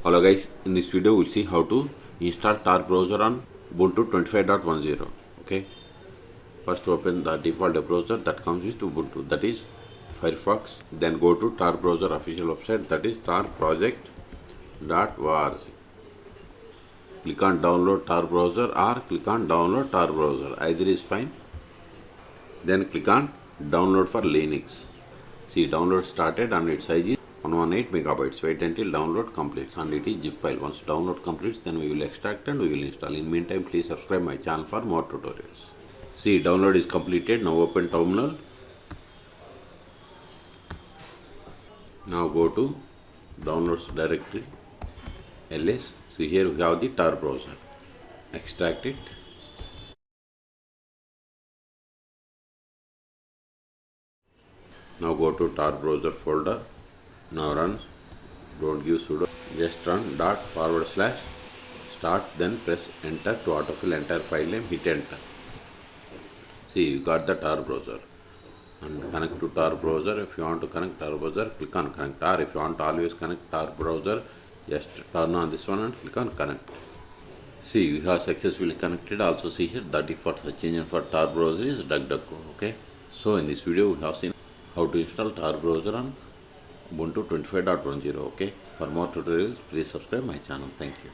Hello guys, in this video we'll see how to install Tor Browser on Ubuntu 25.10. Okay, first open the default browser that comes with Ubuntu, that is Firefox. Then go to Tor Browser official website, that is torproject.org. Click on download Tor Browser or click on download Tor Browser, either is fine. Then click on download for Linux. See, download started and its size is 118 megabytes. Wait until download completes and it is zip file. Once download completes, then we will extract and we will install. In meantime, please subscribe my channel for more tutorials. See, download is completed. Now open terminal. Now go to downloads directory, ls. See, here we have the Tor browser. Extract it. Now go to Tor browser folder. Now run, don't give sudo, just run /start, then press enter to autofill entire file name, hit enter. See, you got the Tor browser. And connect to Tor browser. If you want to connect Tor browser, click on connect, or if you want to always connect Tor browser, just turn on this one and click on connect. See, we have successfully connected. Also see here the default search engine for Tor browser is DuckDuckGo. Okay, so in this video we have seen how to install Tor browser on Ubuntu 25.10. Okay, for more tutorials please subscribe my channel. Thank you.